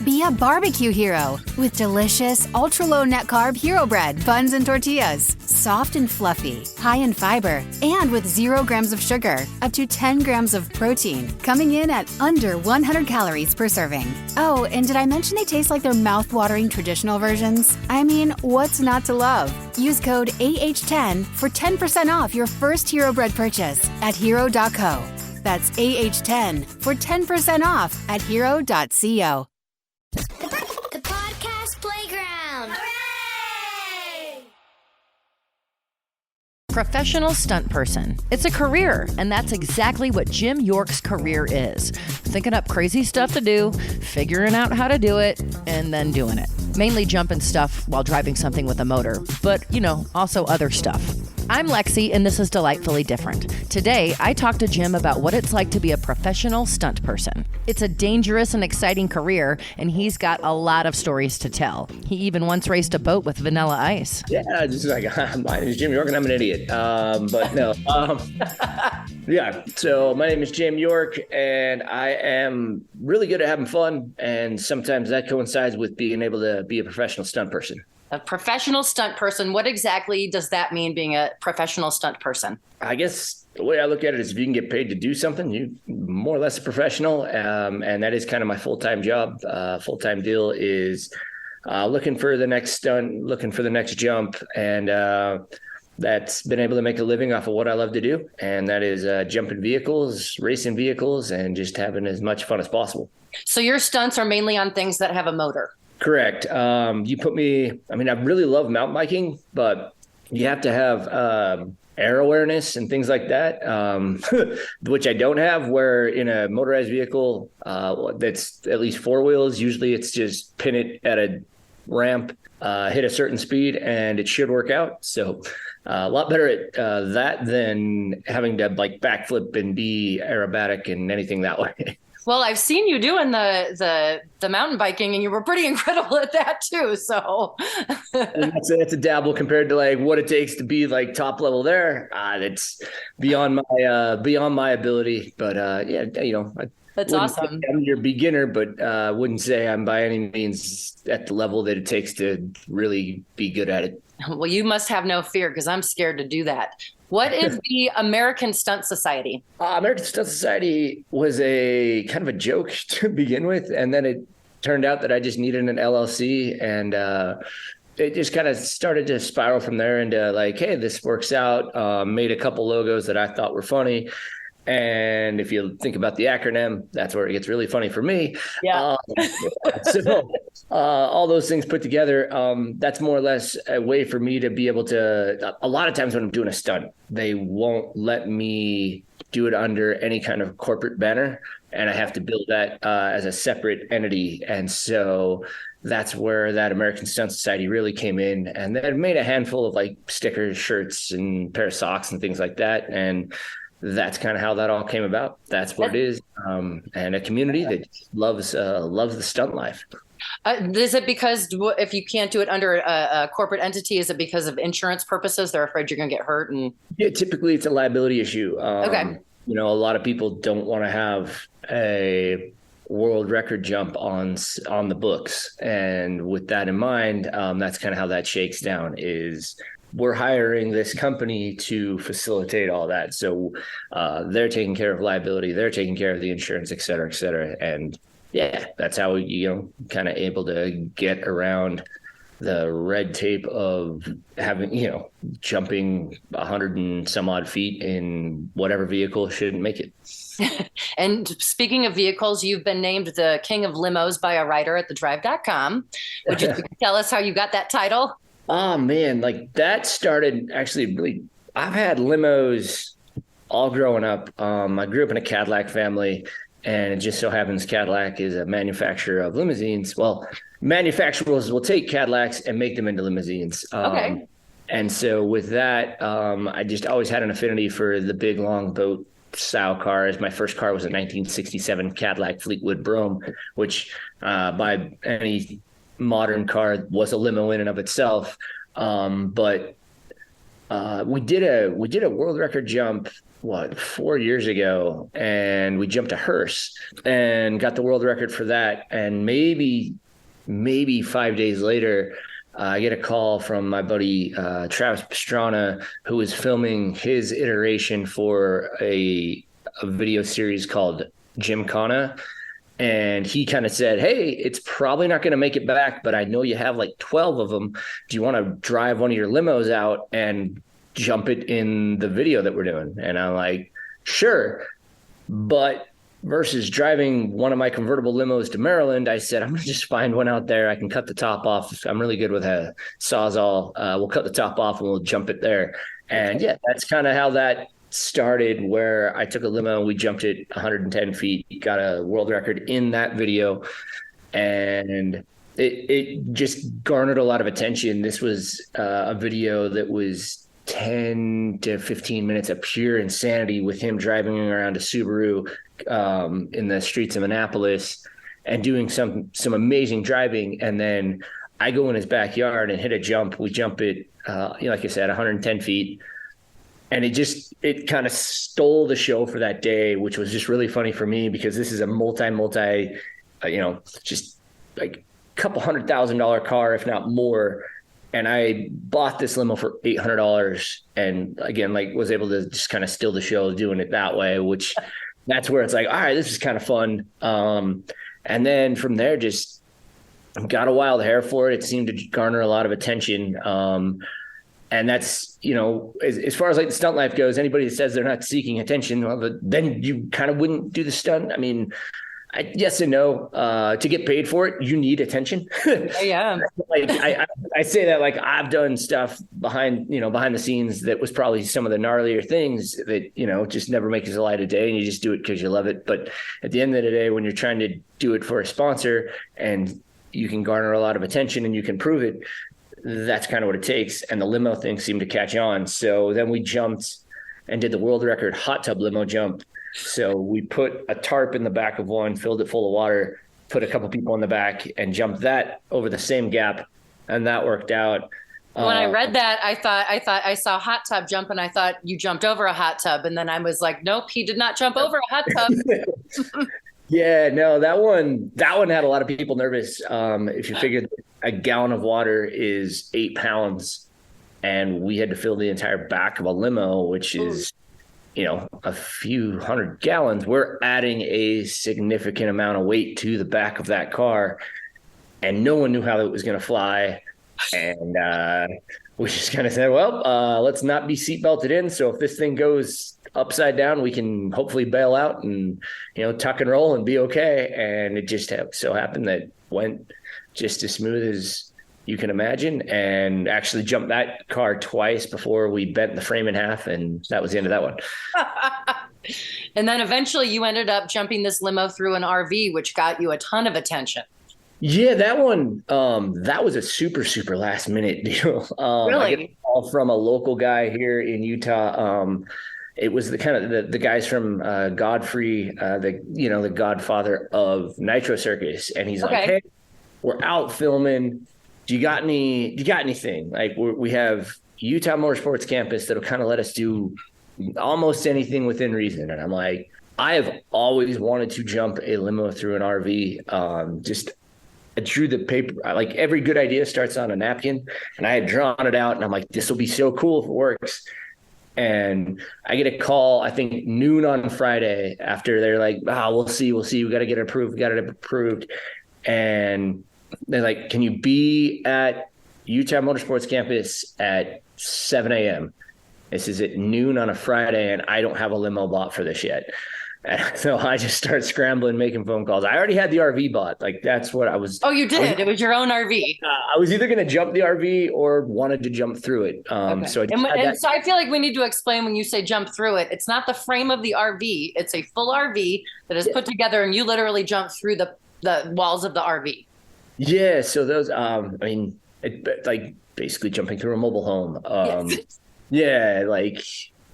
Be a barbecue hero with delicious, ultra-low net-carb Hero Bread, buns, and tortillas. Soft and fluffy, high in fiber, and with 0 grams of sugar, up to 10 grams of protein, coming in at under 100 calories per serving. Oh, and did I mention they taste like their mouth-watering traditional versions? I mean, what's not to love? Use code AH10 for 10% off your first Hero Bread purchase at hero.co. That's AH10 for 10% off at hero.co. The Podcast Playground. Hooray! Professional stunt person. It's a career, and that's exactly what Jim York's career is. Thinking up crazy stuff to do, figuring out how to do it, and then doing it. Mainly jumping stuff while driving something with a motor, but, also other stuff. I'm Lexi, and this is Delightfully Different. Today, I talked to Jim about what it's like to be a professional stunt person. It's a dangerous and exciting career, and he's got a lot of stories to tell. He even once raced a boat with Vanilla Ice. Yeah, just like, my name is Jim York, and I'm an idiot. But no. Yeah, so my name is Jim York, and I am really good at having fun, and sometimes that coincides with being able to be a professional stunt person. A professional stunt person. What exactly does that mean, being a professional stunt person? I guess the way I look at it is if you can get paid to do something, you more or less a professional. And that is kind of my full-time job. Full-time deal is looking for the next stunt, looking for the next jump. And that's been able to make a living off of what I love to do. And that is jumping vehicles, racing vehicles, and just having as much fun as possible. So your stunts are mainly on things that have a motor? Correct. You put me, I really love mountain biking, but you have to have air awareness and things like that, which I don't have, where in a motorized vehicle that's at least 4 wheels, usually it's just pin it at a ramp, hit a certain speed, and it should work out. So a lot better at that than having to backflip and be aerobatic and anything that way. Well, I've seen you doing the mountain biking, and you were pretty incredible at that too. So and that's a dabble compared to what it takes to be top level there. That's beyond my ability. But that's awesome. I'm your beginner, but wouldn't say I'm by any means at the level that it takes to really be good at it. Well, you must have no fear, because I'm scared to do that. What is the American Stunt Society? American Stunt Society was a kind of a joke to begin with. And then it turned out that I just needed an LLC. And it just kind of started to spiral from there into hey, this works out. Made a couple logos that I thought were funny. And if you think about the acronym, that's where it gets really funny for me. Yeah. So all those things put together, that's more or less a way for me to be able to, a lot of times when I'm doing a stunt, they won't let me do it under any kind of corporate banner, and I have to build that as a separate entity. And so that's where that American Stunt Society really came in, and they made a handful of stickers, shirts, and pair of socks and things like that. And that's kind of how that all came about. That's what it is. And a community that loves the stunt life. Is it because if you can't do it under a corporate entity, is it because of insurance purposes? They're afraid you're going to get hurt? Yeah, typically it's a liability issue. Okay. A lot of people don't want to have a world record jump on the books. And with that in mind, that's kind of how that shakes down is we're hiring this company to facilitate all that. So they're taking care of liability, they're taking care of the insurance, et cetera, et cetera. And yeah, that's how kind of able to get around the red tape of having, jumping 100 and some odd feet in whatever vehicle shouldn't make it. And speaking of vehicles, you've been named the king of limos by a writer at thedrive.com. Would you tell us how you got that title? Oh man, that started actually really, I've had limos all growing up. I grew up in a Cadillac family, and it just so happens Cadillac is a manufacturer of limousines. Well, manufacturers will take Cadillacs and make them into limousines. Okay. And so with that, I just always had an affinity for the big long boat style cars. My first car was a 1967 Cadillac Fleetwood Brougham, which by any modern car was a limo in and of itself. But we did a world record jump 4 years ago, and we jumped a hearse and got the world record for that. And maybe 5 days later, I get a call from my buddy Travis Pastrana, who was filming his iteration for a video series called Gymkhana. And he kind of said, hey, it's probably not going to make it back, but I know you have like 12 of them. Do you want to drive one of your limos out and jump it in the video that we're doing? And I'm like, sure. But versus driving one of my convertible limos to Maryland, I said, I'm going to just find one out there. I can cut the top off. I'm really good with a Sawzall. We'll cut the top off and we'll jump it there. And yeah, that's kind of how that started, where I took a limo, we jumped it 110 feet, got a world record in that video. And it just garnered a lot of attention. This was a video that was 10 to 15 minutes of pure insanity with him driving around a Subaru in the streets of Annapolis and doing some amazing driving. And then I go in his backyard and hit a jump. We jump it, like I said, 110 feet. And it kind of stole the show for that day, which was just really funny for me because this is a multi, just like couple $100,000 car, if not more. And I bought this limo for $800 and again, like was able to just kind of steal the show doing it that way, which that's where it's like, all right, this is kind of fun. And then from there, just got a wild hair for it. It seemed to garner a lot of attention. And that's, as far as like the stunt life goes, anybody that says they're not seeking attention, well, then you kind of wouldn't do the stunt. I mean, yes and no. To get paid for it, you need attention. Yeah. Like I say that like I've done stuff behind the scenes that was probably some of the gnarlier things that, just never makes the light of day and you just do it because you love it. But at the end of the day, when you're trying to do it for a sponsor and you can garner a lot of attention and you can prove it, that's kind of what it takes. And the limo thing seemed to catch on. So then we jumped and did the world record hot tub limo jump. So we put a tarp in the back of one, filled it full of water, put a couple people in the back and jumped that over the same gap. And that worked out. When I read that, I thought I saw hot tub jump and I thought you jumped over a hot tub. And then I was like, nope, he did not jump over a hot tub. Yeah, no, that one had a lot of people nervous. If you figured a gallon of water is 8 pounds and we had to fill the entire back of a limo, which is, a few hundred gallons, we're adding a significant amount of weight to the back of that car. And no one knew how it was going to fly. And we just kind of said, well, let's not be seatbelted in. So if this thing goes upside down, we can hopefully bail out and, tuck and roll and be okay. And it just so happened that went just as smooth as you can imagine, and actually jumped that car twice before we bent the frame in half. And that was the end of that one. And then eventually you ended up jumping this limo through an RV, which got you a ton of attention. Yeah, that one, that was a super, super last minute deal. Really? I get a call from a local guy here in Utah. It was the kind of the guys from Godfrey, the godfather of Nitro Circus. And he's like, hey, we're out filming. Do you got anything? Like we have Utah Motorsports Campus that'll kind of let us do almost anything within reason. And I'm like, I have always wanted to jump a limo through an RV. I drew the paper, like every good idea starts on a napkin, and I had drawn it out and I'm like, this will be so cool if it works. And I get a call, I think noon on Friday, after they're like, we'll see. We got to get it approved. And they're like, can you be at Utah Motorsports Campus at 7 a.m.? This is at noon on a Friday, and I don't have a limo bought for this yet. And so I just start scrambling, making phone calls. I already had the RV bought. Like, that's what I was. Oh, you did? It was your own RV. I was either going to jump the RV or wanted to jump through it. Okay. So so I feel like we need to explain when you say jump through it. It's not the frame of the RV. It's a full RV that is put together, and you literally jump through the walls of the RV. Yeah. So those, like basically jumping through a mobile home. Yes. Yeah, like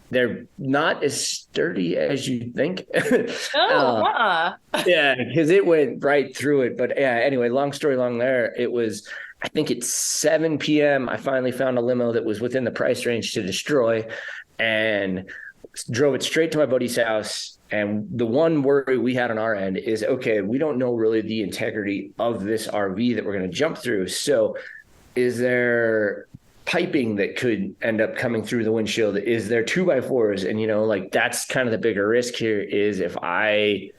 they're not as sturdy as you think. Yeah, because it went right through it. But yeah, anyway, long story long there. It was, I think it's 7 p.m. I finally found a limo that was within the price range to destroy. And drove it straight to my buddy's house. And the one worry we had on our end is, okay, we don't know really the integrity of this RV that we're going to jump through. So is there piping that could end up coming through the windshield? Is there 2x4s? And, like, that's kind of the bigger risk here is if I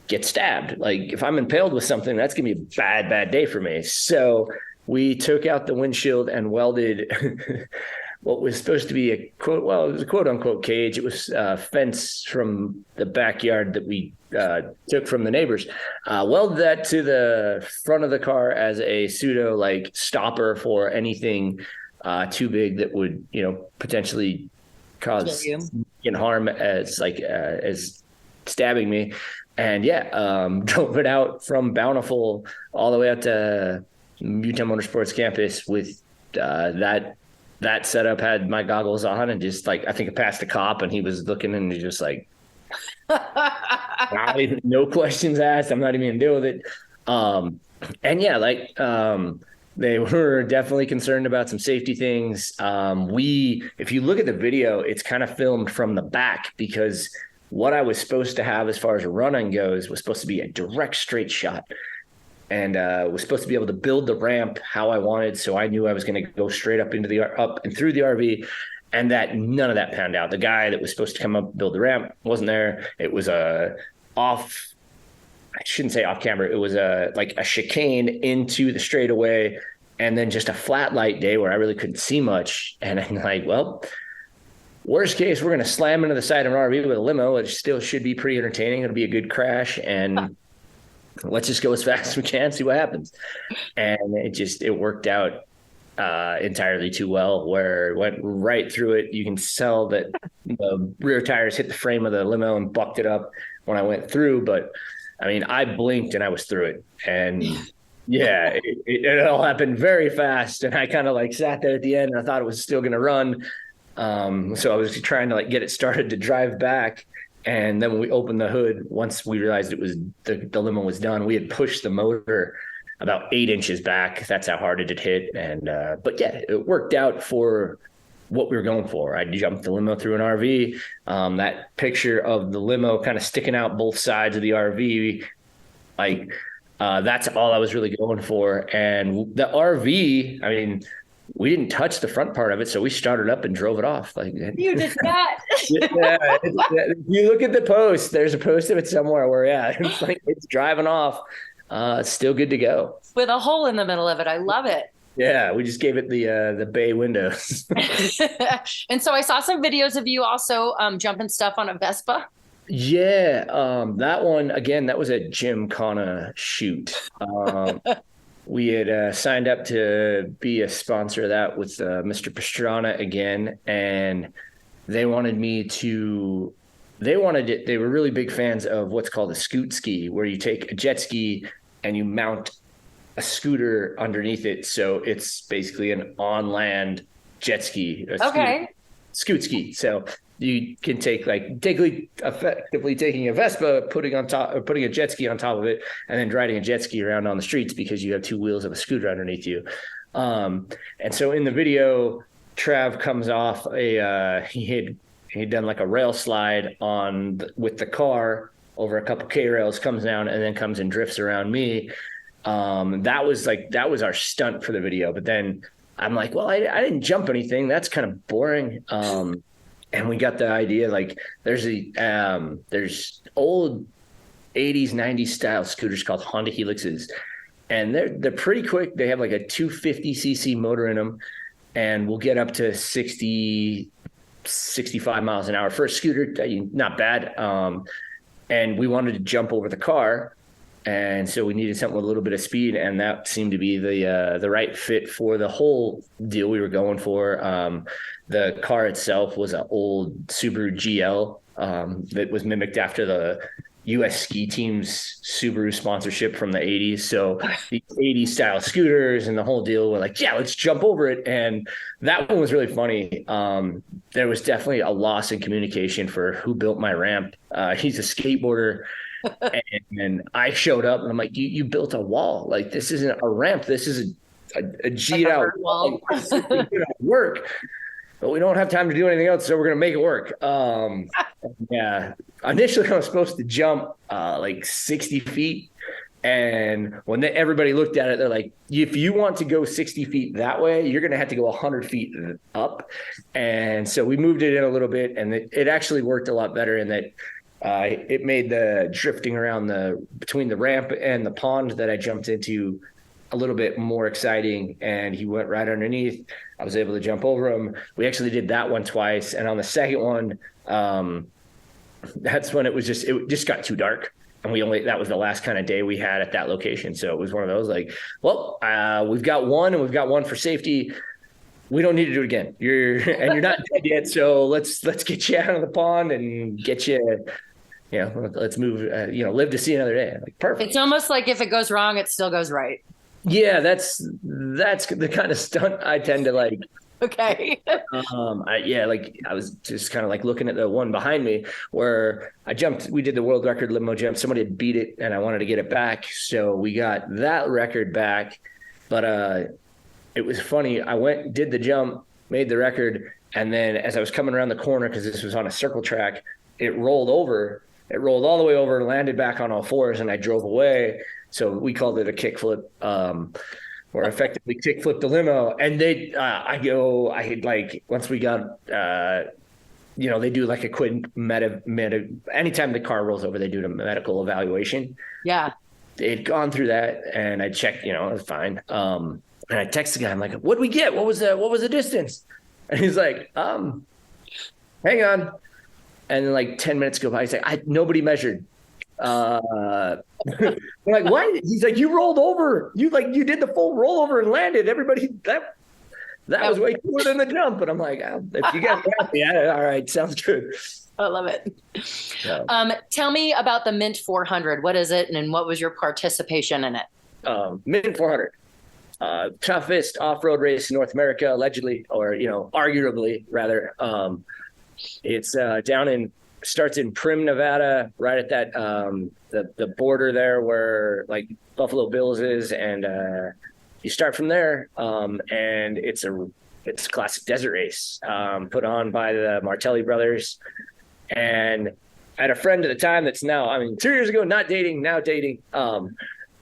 get stabbed, like if I'm impaled with something, that's going to be a bad day for me. So we took out the windshield and welded what was supposed to be it was a quote unquote cage. It was a fence from the backyard that we took from the neighbors. Welded that to the front of the car as a pseudo like stopper for anything too big that would, potentially cause harm as stabbing me. And drove it out from Bountiful all the way out to Utah Motorsports Campus with that setup. Had my goggles on and just like, I think I passed a cop and he was looking and he's just like, no questions asked. I'm not even gonna deal with it. They were definitely concerned about some safety things. If you look at the video, it's kind of filmed from the back because what I was supposed to have as far as running goes was supposed to be a direct straight shot. And was supposed to be able to build the ramp how I wanted. So I knew I was going to go straight up up and through the RV, and that none of that panned out. The guy that was supposed to come up, build the ramp wasn't there. It was I shouldn't say off camera. It was a chicane into the straightaway and then just a flat light day where I really couldn't see much. And I'm like, well, worst case, we're going to slam into the side of an RV with a limo. It still should be pretty entertaining. It'll be a good crash. And let's just go as fast as we can, see what happens. And it worked out entirely too well, where it went right through it. You can tell that the rear tires hit the frame of the limo and bucked it up when I went through. But I mean, I blinked and I was through it. And it all happened very fast. And I kind of like sat there at the end and I thought it was still going to run. So I was trying to like get it started to drive back. And then when we opened the hood, once we realized it was the limo was done, we had pushed the motor about 8 inches back. That's how hard it had hit. And it worked out for what we were going for. I jumped the limo through an RV. That picture of the limo kind of sticking out both sides of the RV, that's all I was really going for. And the RV, I mean, we didn't touch the front part of it, so we started up and drove it off. Like you did not. If you look at the post, there's a post of it somewhere where it's like it's driving off. It's still good to go with a hole in the middle of it. I love it. Yeah, we just gave it the bay windows. And so I saw some videos of you also jumping stuff on a Vespa. Yeah, that one again. That was a Gymkhana shoot. We had signed up to be a sponsor of that with Mr. Pastrana again, and they wanted they were really big fans of what's called a scoot ski, where you take a jet ski and you mount a scooter underneath it. So it's basically an on-land jet ski. Okay. Scoot ski. So you can take effectively taking a Vespa, putting a jet ski on top of it, and then riding a jet ski around on the streets because you have two wheels of a scooter underneath you. And so in the video, Trav comes off he'd done like a rail slide with the car over a couple K rails, comes down and then comes and drifts around me. That was our stunt for the video. But then I'm like, well, I didn't jump anything. That's kind of boring. And we got the idea, like there's old 80s, 90s style scooters called Honda Helixes, and they're pretty quick. They have like a 250cc motor in them, and we'll get up to 60, 65 miles an hour for a scooter. Not bad. And we wanted to jump over the car. And so we needed something with a little bit of speed, and that seemed to be the right fit for the whole deal we were going for. The car itself was an old Subaru GL that was mimicked after the U.S. ski team's Subaru sponsorship from the 80s. So the 80s style scooters and the whole deal were like, yeah, let's jump over it. And that one was really funny. There was definitely a loss in communication for who built my ramp. He's a skateboarder. And I showed up and I'm like, you built a wall. Like, this isn't a ramp. This is a G'd out wall. Work. but we don't have time to do anything else, so we're gonna make it work. Yeah. Initially, I was supposed to jump like 60 feet. And when everybody looked at it, they're like, if you want to go 60 feet that way, you're going to have to go 100 feet up. And so we moved it in a little bit, and it actually worked a lot better in that it made the drifting around between the ramp and the pond that I jumped into a little bit more exciting. And he went right underneath. I was able to jump over him. We actually did that one twice. And on the second one, that's when it just got too dark. And that was the last kind of day we had at that location. So it was one of those like, well, we've got one and we've got one for safety. We don't need to do it again. You're not dead yet. So let's get you out of the pond and get you, let's move, live to see another day. Like, perfect. It's almost like if it goes wrong, it still goes right. Yeah. That's the kind of stunt I tend to like. Okay. I was just kind of like looking at the one behind me where I jumped. We did the world record limo jump. Somebody had beat it, and I wanted to get it back, so we got that record back. But it was funny. I did the jump, made the record, and then as I was coming around the corner, because this was on a circle track, it rolled over. It rolled all the way over, landed back on all fours, and I drove away. So we called it a kickflip. Or effectively kick flip the limo. And once we got, they do like a quick anytime the car rolls over, they do a medical evaluation. Yeah. They'd gone through that and I checked, it was fine. And I texted the guy, I'm like, what'd we get? What was the distance? And he's like, hang on. And then like 10 minutes go by. He's like, nobody measured. I'm like, why? He's like, you rolled over. You did the full rollover and landed. Everybody, that was way cooler than the jump. But I'm like, if you guys are happy, all right, sounds good. I love it. Yeah. Tell me about the Mint 400. What is it, and what was your participation in it? Mint 400, toughest off-road race in North America, allegedly, or arguably rather. It's starts in Prim, Nevada, right at that the border there where like Buffalo Bills is, and you start from there. And it's a classic desert race put on by the Martelli brothers. And I had a friend at the time that's now, 2 years ago, not dating, now dating.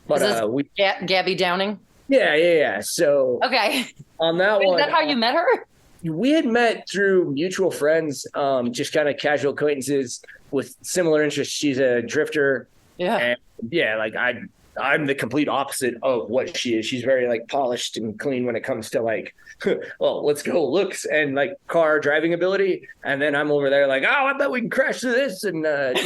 Gabby Downing? Yeah. So okay, on that one, is that how you met her? We had met through mutual friends, just kind of casual acquaintances with similar interests. She's a drifter. Yeah. And I'm the complete opposite of what she is. She's very like polished and clean when it comes to like, well, let's go looks and like car driving ability. And then I'm over there like, I bet we can crash through this and, let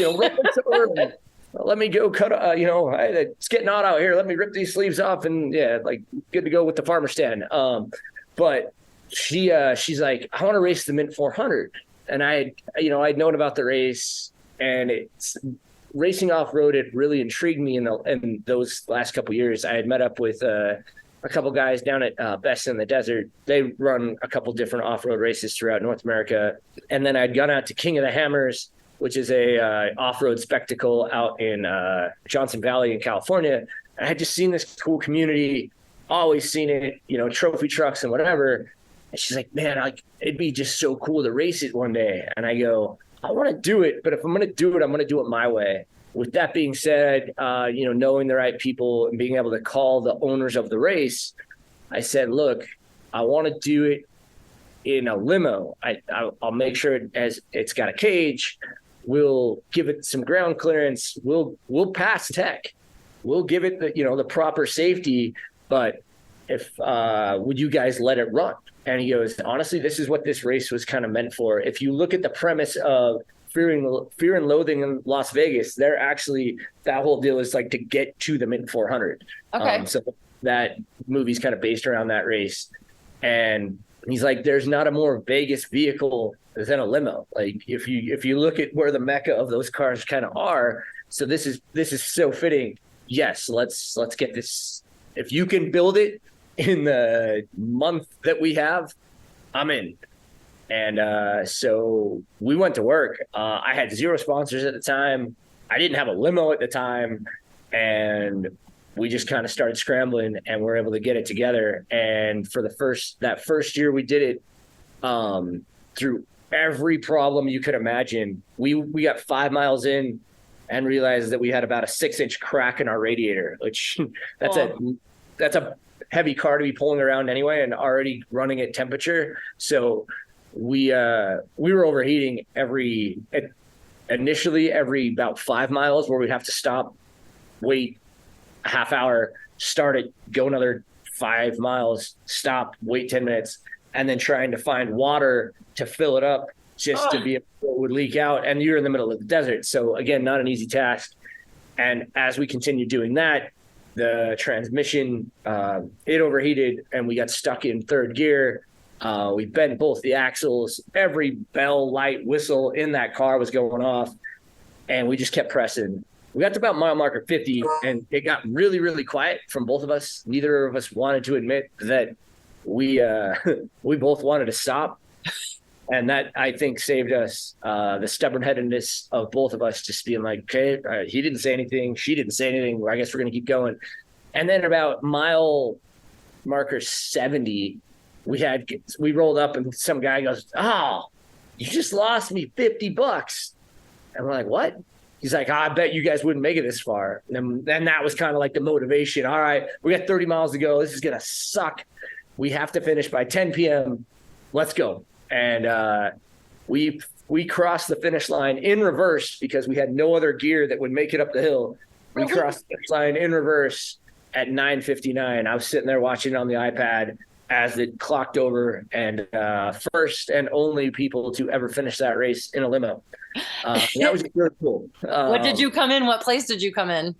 me go cut, it's getting hot out here. Let me rip these sleeves off and good to go with the farmer stand. But she's like, I want to race the Mint 400. And I'd known about the race, and it's racing off-road. It really intrigued me in those last couple of years. I had met up with a couple guys down at Best in the Desert. They run a couple different off-road races throughout North America. And then I'd gone out to King of the Hammers, which is a off-road spectacle out in Johnson Valley in California. I had just seen this cool community, always seen it, trophy trucks and whatever. And she's like, man, it'd be just so cool to race it one day. And I go, I want to do it, but if I'm going to do it, I'm going to do it my way. With that being said, knowing the right people and being able to call the owners of the race, I said, look, I want to do it in a limo. I'll make sure it's got a cage. We'll give it some ground clearance. We'll pass tech. We'll give it the proper safety, but would you guys let it run? And he goes, honestly, this is what this race was kind of meant for. If you look at the premise of Fear and Loathing in Las Vegas, that whole deal is like to get to the Mint 400. Okay. So that movie's kind of based around that race. And he's like, there's not a more Vegas vehicle than a limo. Like if you look at where the mecca of those cars kind of are, so this is so fitting. Yes, let's get this. If you can build it in the month that we have, I'm in. And so we went to work. I had 0 sponsors at the time. I didn't have a limo at the time. And we just kind of started scrambling, and we're able to get it together. And for that first year we did it, through every problem you could imagine. We got 5 miles in and realized that we had about a 6-inch crack in our radiator, which that's a heavy car to be pulling around anyway, and already running at temperature. So we were overheating initially every about 5 miles, where we'd have to stop, wait a half hour, start it, go another 5 miles, stop, wait 10 minutes, and then trying to find water to fill it up just to be able to, it would leak out. And you're in the middle of the desert. So again, not an easy task. And as we continued doing that, the transmission, it overheated and we got stuck in third gear. We bent both the axles, every bell, light, whistle in that car was going off, and we just kept pressing. We got to about mile marker 50, and it got really, really quiet from both of us. Neither of us wanted to admit that we both wanted to stop. And that, I think, saved us the stubborn-headedness of both of us just being like, okay, he didn't say anything, she didn't say anything, I guess we're going to keep going. And then about mile marker 70, we rolled up and some guy goes, "Oh, you just lost me $50. And we're like, "What?" He's like, "I bet you guys wouldn't make it this far." And then that was kind of like the motivation. All right, we got 30 miles to go. This is going to suck. We have to finish by 10 p.m. Let's go. And we crossed the finish line in reverse because we had no other gear that would make it up the hill. We crossed the finish line in reverse at 9:59. I was sitting there watching it on the iPad as it clocked over, and first and only people to ever finish that race in a limo. That was really cool. What did you come in? What place did you come in?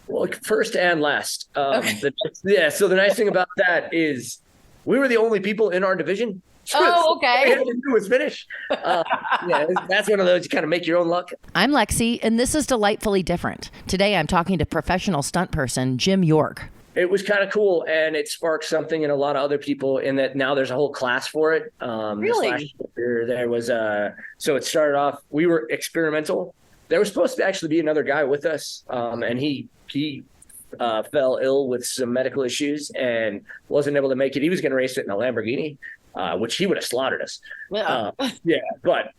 Well, first and last. Okay. So the nice thing about that is we were the only people in our division. Oh, okay. All we had to do was finish. That's one of those you kind of make your own luck. I'm Lexi, and this is Delightfully Different. Today, I'm talking to professional stunt person Jim York. It was kind of cool, and it sparked something in a lot of other people in that now there's a whole class for it. Really? This last year, there was so it started off, we were experimental. There was supposed to actually be another guy with us, and he fell ill with some medical issues and wasn't able to make it. He was going to race it in a Lamborghini, which he would have slaughtered us. Yeah. But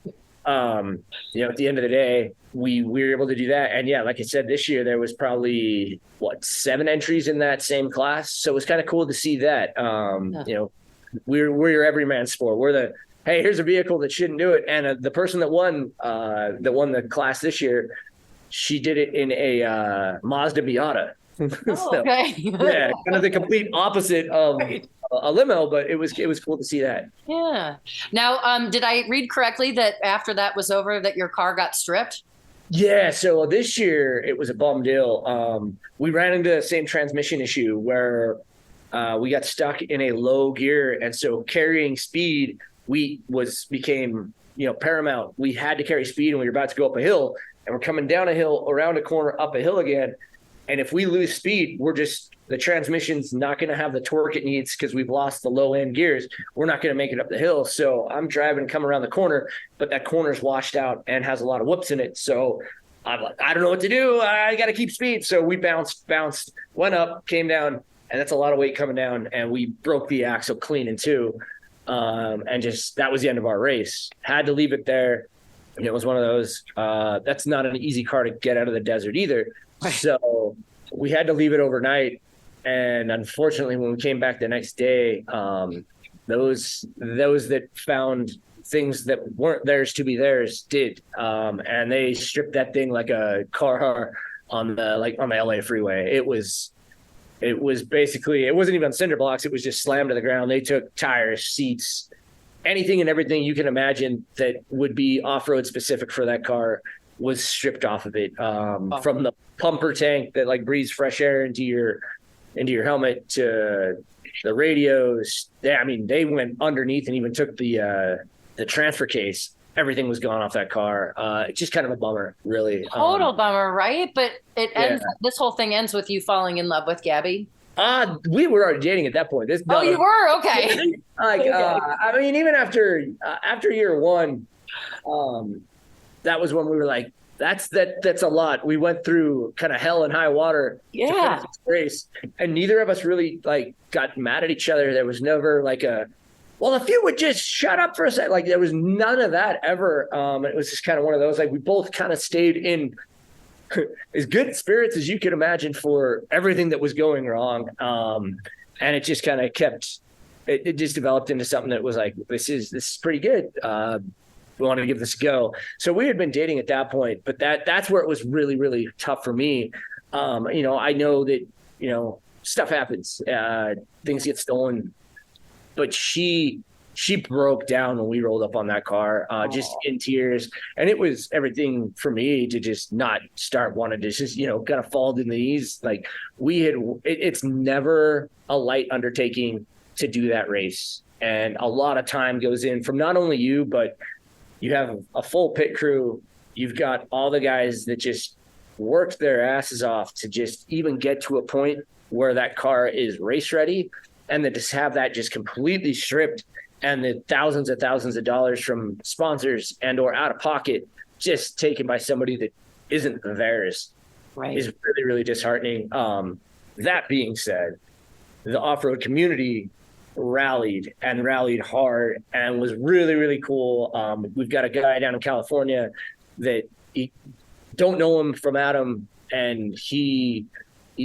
at the end of the day, we were able to do that. And yeah, like I said, this year there was probably 7 entries in that same class. So it was kind of cool to see that. We're your everyman sport. We're the, hey, here's a vehicle that shouldn't do it. And the person that won the class this year, she did it in a Mazda Miata. Oh, okay. Yeah, kind of the complete opposite of a limo, but it was cool to see that. Yeah. Now, did I read correctly that after that was over, that your car got stripped? Yeah. So this year it was a bum deal. We ran into the same transmission issue where we got stuck in a low gear, and so carrying speed became paramount. We had to carry speed, and we were about to go up a hill, and we're coming down a hill, around a corner, up a hill again. And if we lose speed, the transmission's not going to have the torque it needs because we've lost the low end gears. We're not going to make it up the hill. So I'm driving, come around the corner, but that corner's washed out and has a lot of whoops in it. So I'm like, I don't know what to do. I got to keep speed. So we bounced, went up, came down, and that's a lot of weight coming down. And we broke the axle clean in two. And that was the end of our race. Had to leave it there. And it was one of those, that's not an easy car to get out of the desert either. So we had to leave it overnight. And unfortunately, when we came back the next day, those that found things that weren't theirs to be theirs did. And they stripped that thing like a car on the LA freeway. It was basically, it wasn't even cinder blocks. It was just slammed to the ground. They took tires, seats, anything and everything you can imagine that would be off-road specific for that car was stripped off of it. From the pumper tank that breathes fresh air into your helmet to the radios. They went underneath and even took the transfer case. Everything was gone off that car. It's just kind of a bummer, really. Total bummer, right? But it ends. This whole thing ends with you falling in love with Gabby. We were already dating at that point. You were? Okay. Even after year one, that was when we were like, that's a lot. We went through kind of hell and high water to finish this race, and neither of us really got mad at each other. There was never well, if you would just shut up for a second, like there was none of that ever. It was just kind of one of those, like we both kind of stayed in as good spirits as you could imagine for everything that was going wrong. And it just kind of it just developed into something that was like, this is pretty good. We want to give this a go. So we had been dating at that point, but that's where it was really, really tough for me. I know that, stuff happens, things get stolen, but she broke down when we rolled up on that car, just in tears. And it was everything for me to just not start wanting to just, kind of fall to the knees. Like it's never a light undertaking to do that race. And a lot of time goes in from not only you, but you have a full pit crew. You've got all the guys that just worked their asses off to just even get to a point where that car is race ready, and then just have that just completely stripped, and the thousands of dollars from sponsors and or out of pocket just taken by somebody that isn't theirs, Right. is really, really disheartening. That being said, the off-road community rallied hard and was really, really cool. We've got a guy down in California that don't know him from Adam, and he's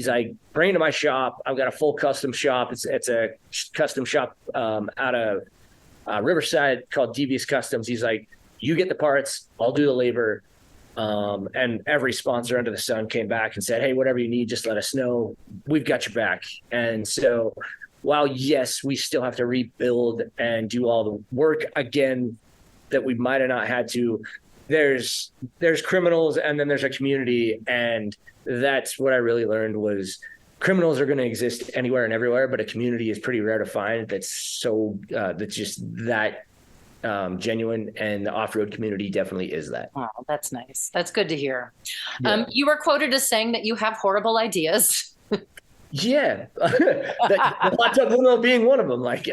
like, bring it to my shop. I've got a full custom shop. It's a custom shop out of Riverside called Devious Customs. He's like, you get the parts, I'll do the labor. And every sponsor under the sun came back and said, hey, whatever you need, just let us know. We've got your back. And so while, yes, we still have to rebuild and do all the work again that we might have not had to, there's criminals, and then there's a community. And that's what I really learned was criminals are going to exist anywhere and everywhere, but a community is pretty rare to find that's just that genuine, and the off-road community definitely is that. Oh, that's nice. That's good to hear. Yeah. You were quoted as saying that you have horrible ideas. Yeah. The hot tub limo being one of them. Like,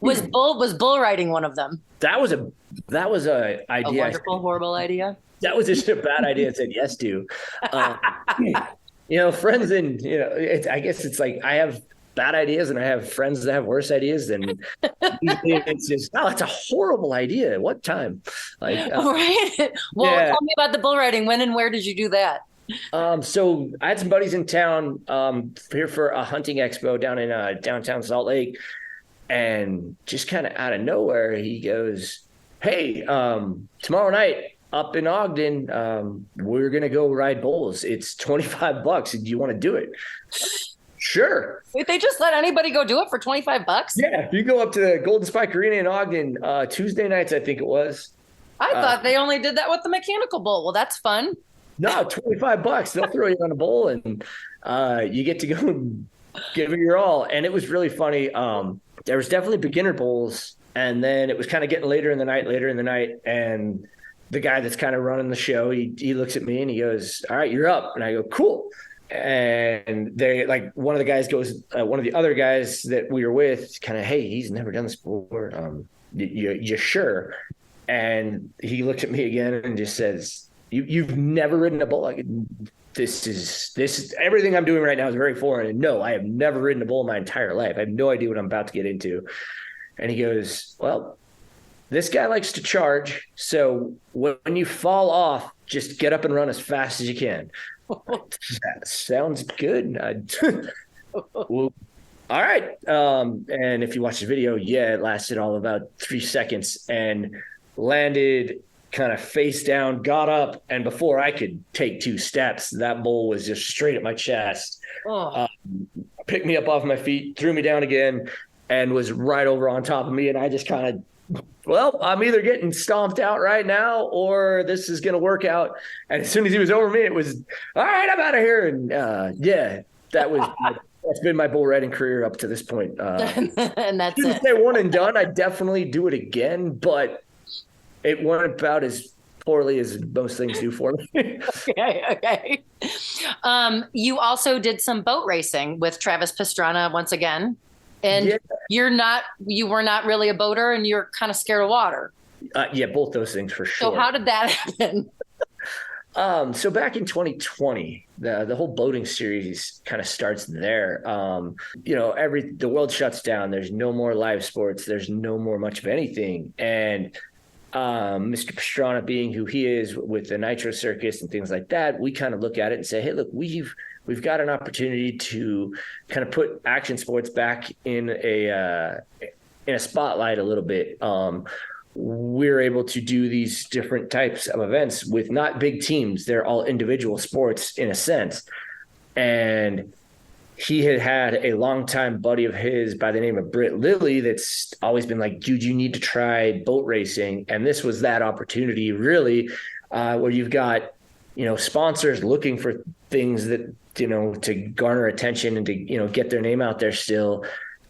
Was bull riding one of them? that was a idea. A wonderful, horrible idea. That was just a bad idea I said yes to. Friends, and I guess it's like I have bad ideas and I have friends that have worse ideas, and it's just, oh, it's a horrible idea. What time? Like, All right. Well, yeah. tell me about the bull riding. When and where did you do that? So I had some buddies in town here for a hunting expo down in downtown Salt Lake, and just kind of out of nowhere, he goes, hey, tomorrow night up in Ogden, we're going to go ride bulls. It's $25. Do you want to do it? Sure. Wait, they just let anybody go do it for $25? Yeah. You go up to the Golden Spike Arena in Ogden, Tuesday nights, I think it was. I thought they only did that with the mechanical bull. Well, that's fun. No, $25. They'll throw you on a bull, and you get to go and give it your all. And it was really funny. There was definitely beginner bulls, and then it was kind of getting later in the night. And the guy that's kind of running the show, he looks at me and he goes, all right, you're up. And I go, cool. And they, like, one of the guys goes, one of the other guys that we were with, kind of, hey, he's never done this before. You sure? And he looks at me again and just says, You've never ridden a bull? Like, this is everything I'm doing right now is very foreign. And no, I have never ridden a bull in my entire life. I have no idea what I'm about to get into. And he goes, well, this guy likes to charge. So when you fall off, just get up and run as fast as you can. That sounds good. Well, all right. And if you watch the video, yeah, it lasted all about 3 seconds and landed kind of face down, got up, and before I could take 2 steps, that bull was just straight at my chest. Picked me up off my feet, threw me down again, and was right over on top of me. And I just kind of, well, I'm either getting stomped out right now or this is going to work out. And as soon as he was over me, it was, all right, I'm out of here. And yeah, that's been my bull riding career up to this point. And that's it. Say one and done. I definitely do it again, but it went about as poorly as most things do for me. Okay. You also did some boat racing with Travis Pastrana once again. And yeah. You were not really a boater, and you're kind of scared of water. Yeah, both those things for sure. So how did that happen? So back in 2020, the whole boating series kind of starts there. The world shuts down. There's no more live sports. There's no more much of anything. And Mr. Pastrana being who he is with the Nitro Circus and things like that, we kind of look at it and say, hey, look, we've got an opportunity to kind of put action sports back in a spotlight a little bit. We're able to do these different types of events with not big teams. They're all individual sports in a sense. And he had a longtime buddy of his by the name of Britt Lilly that's always been like, dude, you need to try boat racing. And this was that opportunity really, where you've got, sponsors looking for things that, to garner attention and to, get their name out there still.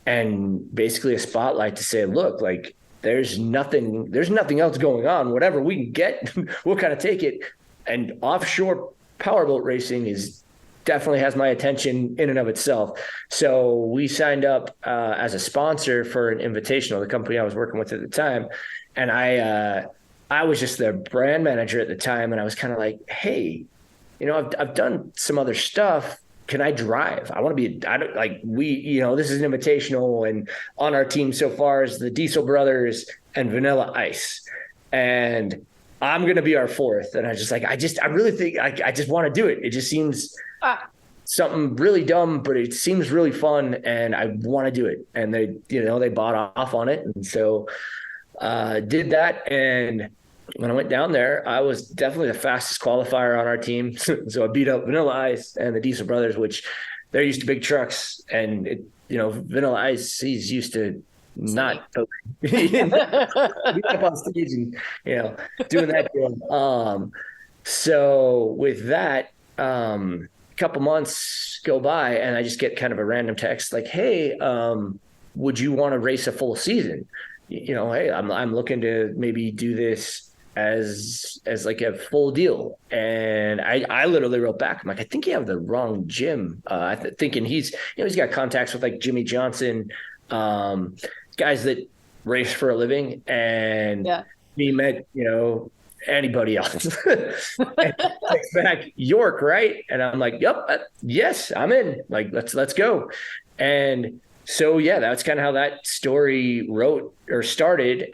And basically a spotlight to say, look, like, there's nothing else going on. Whatever we can get, we'll kind of take it. And offshore powerboat racing definitely has my attention in and of itself. So we signed up as a sponsor for an invitational, the company I was working with at the time. And I was just their brand manager at the time. And I was kind of like, hey, I've done some other stuff. Can I drive? I want to be, this is an invitational, and on our team so far is the Diesel Brothers and Vanilla Ice. And I'm going to be our fourth. And I was just like, I really think I just want to do it. It just seems something really dumb, but it seems really fun and I want to do it. And they bought off on it. And so did that. And when I went down there, I was definitely the fastest qualifier on our team. So I beat up Vanilla Ice and the Diesel Brothers, which they're used to big trucks. And, Vanilla Ice, he's used to not being up on stage and, doing that deal. So with that, a couple months go by and I just get kind of a random text like, hey, would you want to race a full season? Hey, I'm looking to maybe do this as like a full deal. And I literally wrote back. I'm like, I think you have the wrong gym. Thinking he's got contacts with like Jimmy Johnson, guys that race for a living. And he met, anybody else. And text back, York, right? And I'm like, yep, yes, I'm in. Like, let's go. And so, that's kind of how that story started.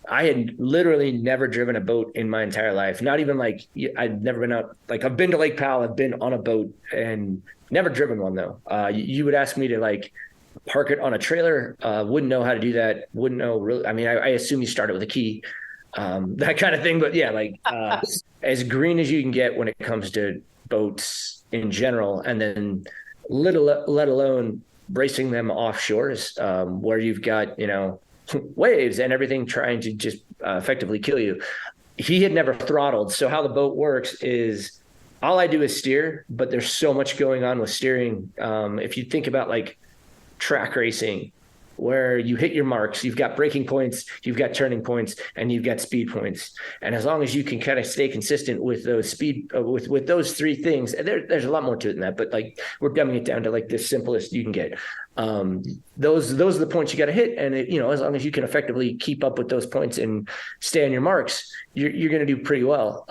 I had literally never driven a boat in my entire life. Not even like I'd never been out. Like I've been to Lake Powell, I've been on a boat and never driven one though. You would ask me to like park it on a trailer. Wouldn't know how to do that. Wouldn't know really. I mean, I assume you start it with a key, that kind of thing. But as green as you can get when it comes to boats in general, and then let alone racing them offshores, where you've got, waves and everything trying to just effectively kill you. He had never throttled. So how the boat works is all I do is steer, but there's so much going on with steering. If you think about like track racing, where you hit your marks, you've got braking points, you've got turning points, and you've got speed points. And as long as you can kind of stay consistent with those with those three things, and there's a lot more to it than that, but like we're dumbing it down to like the simplest you can get. Those are the points you got to hit. And as long as you can effectively keep up with those points and stay on your marks, you're going to do pretty well.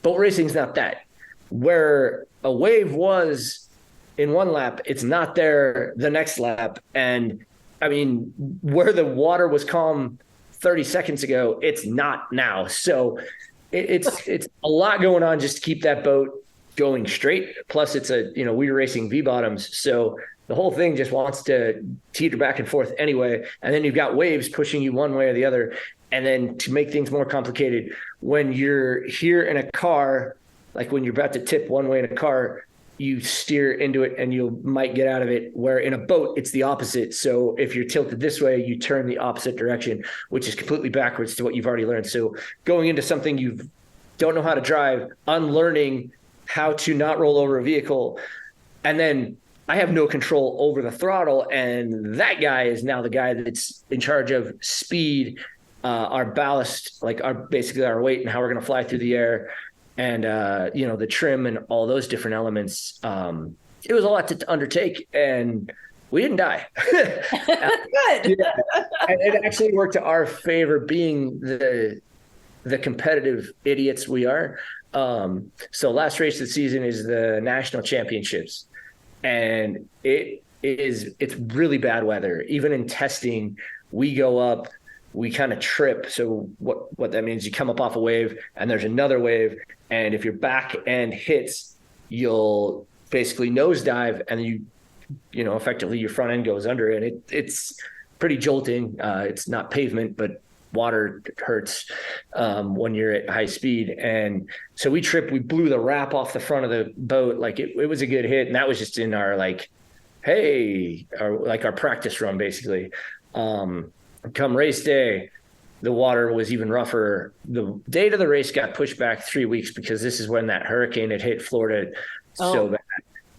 Boat racing is not that. Where a wave was in one lap, it's not there the next lap. And I mean, where the water was calm 30 seconds ago, it's not now. So it's a lot going on just to keep that boat going straight. Plus it's we were racing V bottoms. So the whole thing just wants to teeter back and forth anyway. And then you've got waves pushing you one way or the other. And then to make things more complicated, when you're here in a car, like when you're about to tip one way in a car, you steer into it and you might get out of it, where in a boat, it's the opposite. So if you're tilted this way, you turn the opposite direction, which is completely backwards to what you've already learned. So going into something you don't know how to drive, unlearning how to not roll over a vehicle, and then I have no control over the throttle. And that guy is now the guy that's in charge of speed, our ballast, like basically our weight and how we're going to fly through the air. And, the trim and all those different elements. It was a lot to undertake, and we didn't die. Good. And it actually worked to our favor, being the competitive idiots we are. So last race of the season is the national championships, and it's really bad weather. Even in testing, we go up, we kind of trip. So what that means, you come up off a wave and there's another wave. And if your back end hits, you'll basically nosedive, and you know, effectively your front end goes under it. It's pretty jolting. It's not pavement, but water hurts when you're at high speed. And so we tripped, we blew the wrap off the front of the boat. Like it was a good hit. And that was just in our our practice run, basically. Come race day, the water was even rougher. The date of the race got pushed back 3 weeks because this is when that hurricane had hit Florida so bad.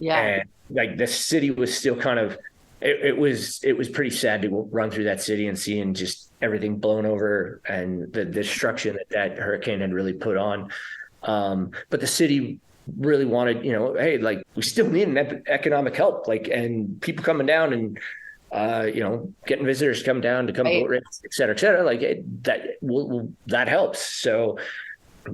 Yeah. And like the city was still kind of, it was pretty sad to run through that city and seeing just everything blown over and the destruction that hurricane had really put on. But the city really wanted, you know, hey, like we still need an economic help, like, and people coming down and, you know, getting visitors to come down to come boat race, et cetera, like that helps. So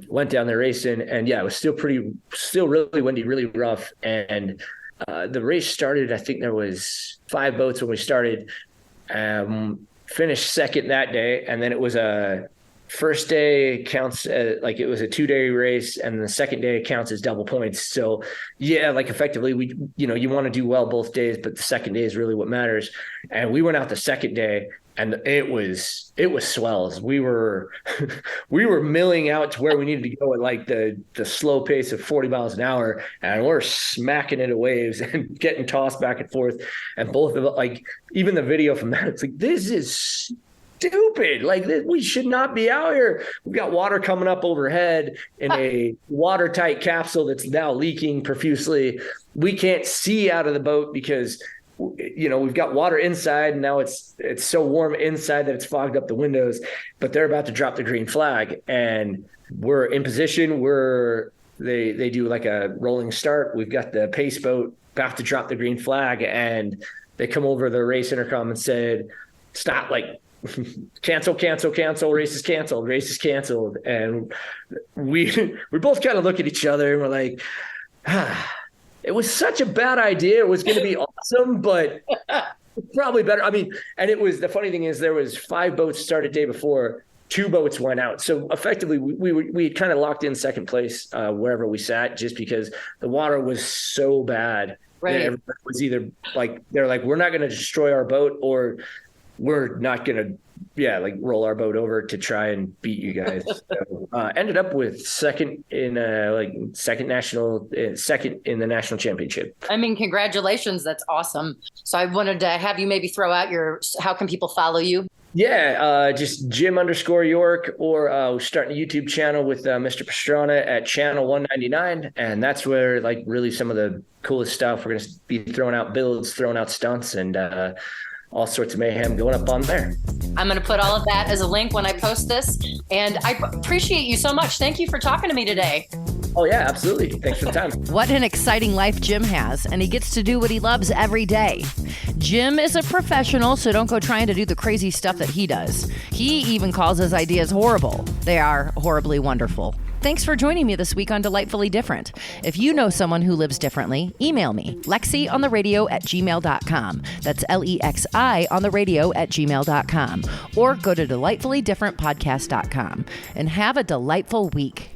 went down there racing, and yeah, it was still really windy, really rough. And the race started, I think there was 5 boats when we started, finished second that day. And then it was a first day counts, like it was a 2-day race, and the second day counts as double points. So yeah, like effectively you want to do well both days, but the second day is really what matters. And we went out the second day, and it was swells. We were milling out to where we needed to go at like the slow pace of 40 miles an hour, and we're smacking into waves and getting tossed back and forth. And both of it, like even the video from that, it's like, this is stupid. Like we should not be out here. We've got water coming up overhead in a watertight capsule that's now leaking profusely. We can't see out of the boat because, you know, we've got water inside, and now it's so warm inside that it's fogged up the windows. But they're about to drop the green flag, and we're in position where they do like a rolling start. We've got the pace boat about to drop the green flag, and they come over the race intercom and said, stop, like, cancel, race is canceled. And we both kind of look at each other and we're like, it was such a bad idea. It was going to be awesome, but probably better. I mean, and it was, the funny thing is there was 5 boats started day before, 2 boats went out. So effectively we kind of locked in second place wherever we sat, just because the water was so bad. Right. Everybody was either like, they're like, we're not going to destroy our boat, or we're not going to, roll our boat over to try and beat you guys. So, ended up with second in second in the national championship. I mean, congratulations. That's awesome. So I wanted to have you maybe throw out how can people follow you? Yeah, just Jim_York, or we're starting a YouTube channel with Mr. Pastrana at channel 199. And that's where like really some of the coolest stuff, we're going to be throwing out builds, throwing out stunts, and all sorts of mayhem going up on there. I'm going to put all of that as a link when I post this. And I appreciate you so much. Thank you for talking to me today. Oh, yeah, absolutely. Thanks for the time. What an exciting life Jim has, and he gets to do what he loves every day. Jim is a professional, so don't go trying to do the crazy stuff that he does. He even calls his ideas horrible. They are horribly wonderful. Thanks for joining me this week on Delightfully Different. If you know someone who lives differently, email me, lexiontheradio@gmail.com. That's LEXI@gmail.com. Or go to delightfullydifferentpodcast.com. And have a delightful week.